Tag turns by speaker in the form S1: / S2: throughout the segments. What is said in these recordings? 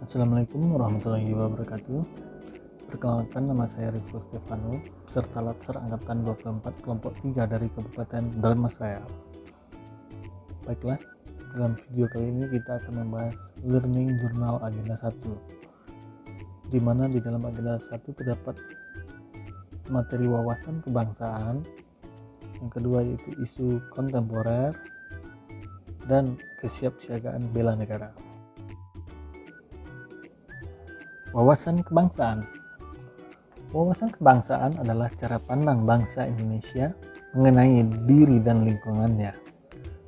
S1: Assalamualaikum warahmatullahi wabarakatuh. Perkenalkan, nama saya Rifko Stefano, peserta Latsar Angkatan 24 kelompok 3 dari Kabupaten Dharmasraya. Baiklah, dalam video kali ini kita akan membahas Learning Journal Agenda 1, di mana di dalam Agenda 1 terdapat materi wawasan kebangsaan, yang kedua yaitu isu kontemporer, dan kesiapsiagaan bela negara. Wawasan kebangsaan. Wawasan kebangsaan adalah cara pandang bangsa Indonesia mengenai diri dan lingkungannya,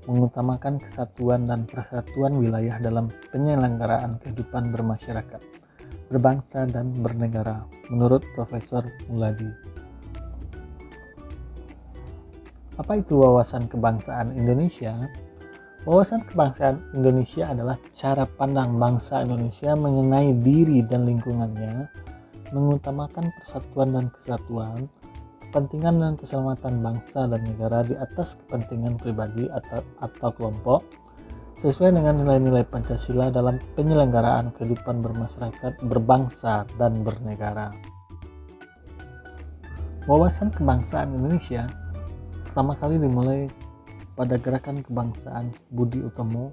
S1: mengutamakan kesatuan dan persatuan wilayah dalam penyelenggaraan kehidupan bermasyarakat, berbangsa dan bernegara, menurut Profesor Muladi. Apa itu wawasan kebangsaan Indonesia? Wawasan kebangsaan Indonesia adalah cara pandang bangsa Indonesia mengenai diri dan lingkungannya, mengutamakan persatuan dan kesatuan, kepentingan dan keselamatan bangsa dan negara di atas kepentingan pribadi atau kelompok, sesuai dengan nilai-nilai Pancasila dalam penyelenggaraan kehidupan bermasyarakat, berbangsa, dan bernegara. Wawasan kebangsaan Indonesia pertama kali dimulai pada Gerakan Kebangsaan Budi Utomo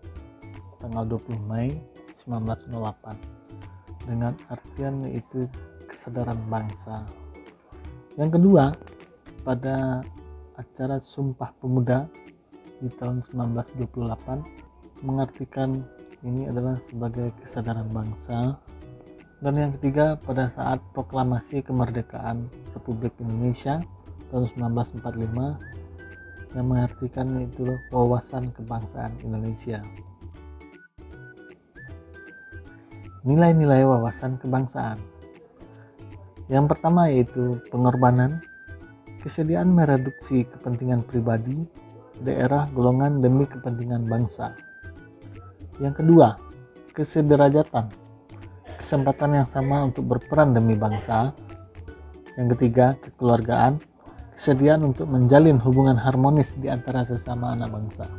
S1: tanggal 20 Mei 1908 dengan artian yaitu kesadaran bangsa. Yang kedua, pada acara Sumpah Pemuda di tahun 1928 mengartikan ini adalah sebagai kesadaran bangsa. Dan yang ketiga, pada saat proklamasi kemerdekaan Republik Indonesia tahun 1945 yang mengartikan itu wawasan kebangsaan Indonesia. Nilai-nilai wawasan kebangsaan. Yang pertama yaitu pengorbanan, kesediaan mereduksi kepentingan pribadi, daerah, golongan demi kepentingan bangsa. Yang kedua, kesederajatan, kesempatan yang sama untuk berperan demi bangsa. Yang ketiga, kekeluargaan, kesediaan untuk menjalin hubungan harmonis di antara sesama anak bangsa.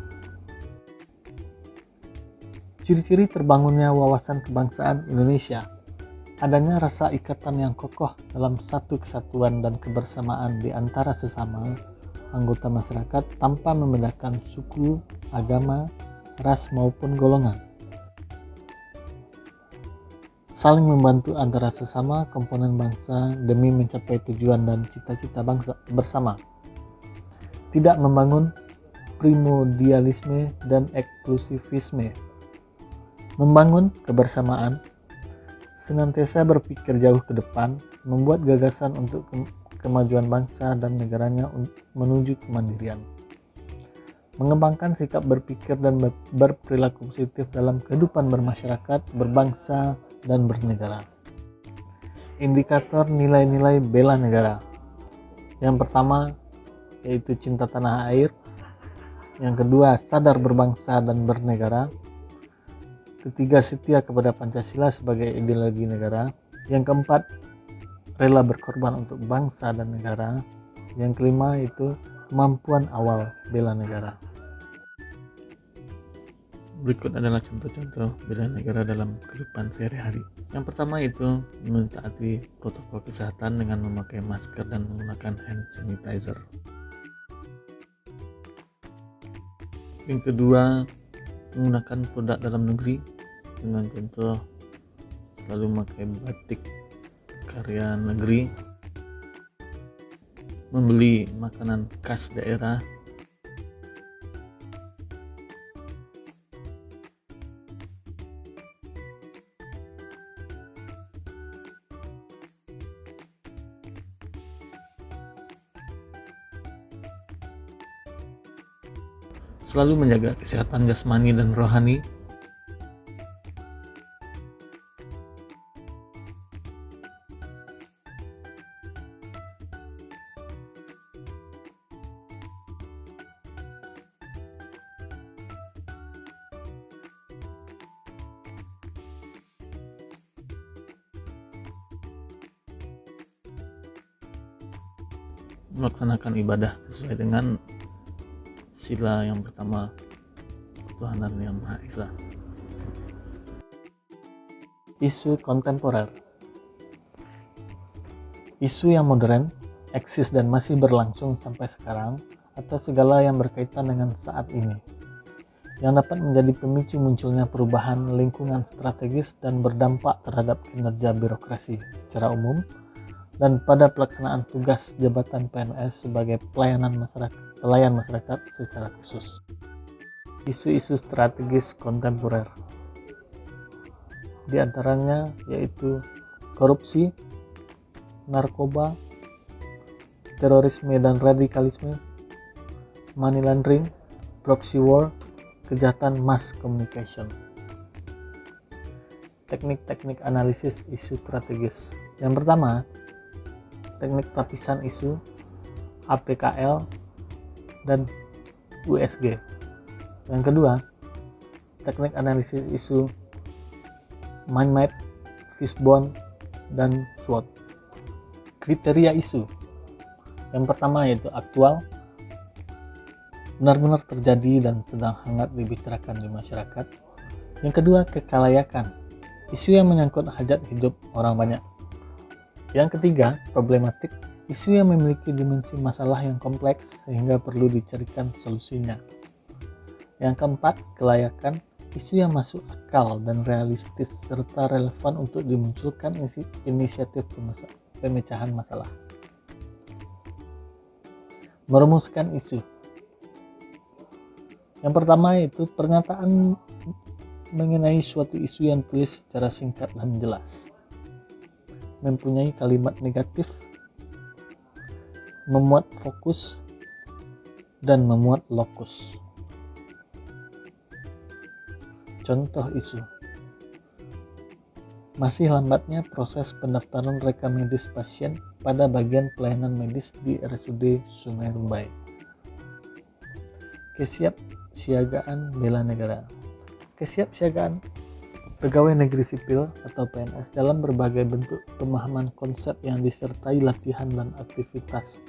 S1: Ciri-ciri terbangunnya wawasan kebangsaan Indonesia: adanya rasa ikatan yang kokoh dalam satu kesatuan dan kebersamaan di antara sesama anggota masyarakat tanpa membedakan suku, agama, ras maupun golongan. Saling membantu antara sesama komponen bangsa demi mencapai tujuan dan cita-cita bangsa bersama. Tidak membangun primordialisme dan eksklusivisme. Membangun kebersamaan, senantiasa berpikir jauh ke depan, membuat gagasan untuk kemajuan bangsa dan negaranya menuju kemandirian. Mengembangkan sikap berpikir dan berperilaku positif dalam kehidupan bermasyarakat, berbangsa, dan bernegara. Indikator nilai-nilai bela negara. Yang pertama yaitu cinta tanah air. Yang kedua, sadar berbangsa dan bernegara. Ketiga, setia kepada Pancasila sebagai ideologi negara. Yang keempat, rela berkorban untuk bangsa dan negara. Yang kelima yaitu kemampuan awal bela negara. Berikut adalah contoh-contoh bela negara dalam kehidupan sehari-hari. Yang pertama itu mentaati protokol kesehatan dengan memakai masker dan menggunakan hand sanitizer. Yang kedua, menggunakan produk dalam negeri dengan contoh selalu memakai batik karya negeri, membeli makanan khas daerah, selalu menjaga kesehatan jasmani dan rohani, melaksanakan ibadah sesuai dengan sila yang pertama, ketuhanan yang Maha Esa. Isu kontemporer. Isu yang modern, eksis dan masih berlangsung sampai sekarang, atau segala yang berkaitan dengan saat ini, yang dapat menjadi pemicu munculnya perubahan lingkungan strategis dan berdampak terhadap kinerja birokrasi secara umum dan pada pelaksanaan tugas jabatan PNS sebagai pelayan masyarakat secara khusus. Isu-isu strategis kontemporer di antaranya yaitu korupsi, narkoba, terorisme dan radikalisme, money laundering, proxy war, kejahatan mass communication. Teknik-teknik analisis isu strategis. Yang pertama, teknik lapisan isu, APKL, dan USG. Yang kedua, teknik analisis isu, mind map, fishbone, dan SWOT. Kriteria isu. Yang pertama yaitu aktual, benar-benar terjadi dan sedang hangat dibicarakan di masyarakat. Yang kedua, kekalayakan, isu yang menyangkut hajat hidup orang banyak. Yang ketiga, problematik, isu yang memiliki dimensi masalah yang kompleks sehingga perlu dicarikan solusinya. Yang keempat, kelayakan, isu yang masuk akal dan realistis serta relevan untuk dimunculkan inisiatif pemecahan masalah. Merumuskan isu. Yang pertama yaitu pernyataan mengenai suatu isu yang tulis secara singkat dan jelas, mempunyai kalimat negatif, memuat fokus, dan memuat lokus. Contoh isu. Masih lambatnya proses pendaftaran rekam medis pasien pada bagian pelayanan medis di RSUD Sungai Rumbai. Kesiapsiagaan bela negara. Kesiapsiagaan pegawai negeri sipil atau PNS dalam berbagai bentuk pemahaman konsep yang disertai latihan dan aktivitas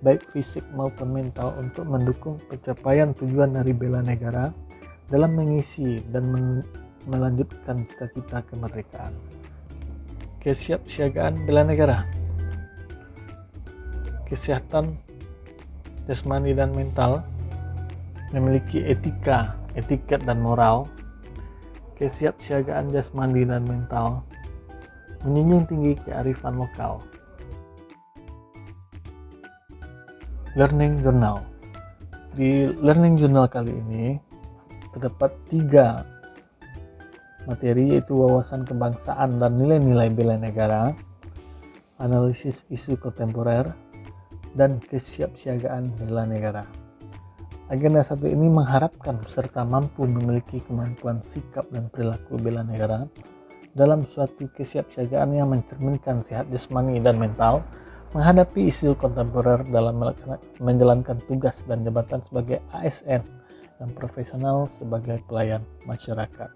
S1: baik fisik maupun mental untuk mendukung pencapaian tujuan dari bela negara dalam mengisi dan melanjutkan cita-cita kemerdekaan. Kesiapsiagaan bela negara. Kesehatan jasmani dan mental, memiliki etika, etiket dan moral. Kesiapsiagaan jasmani dan mental, menjunjung tinggi kearifan lokal. Learning Journal. Di Learning Journal kali ini terdapat 3 materi, yaitu wawasan kebangsaan dan nilai-nilai bela negara, analisis isu kontemporer, dan kesiapsiagaan bela negara. Agenda 1 ini mengharapkan peserta mampu memiliki kemampuan sikap dan perilaku bela negara dalam suatu kesiapsiagaan yang mencerminkan sehat jasmani dan mental menghadapi isu kontemporer dalam menjalankan tugas dan jabatan sebagai ASN yang profesional sebagai pelayan masyarakat.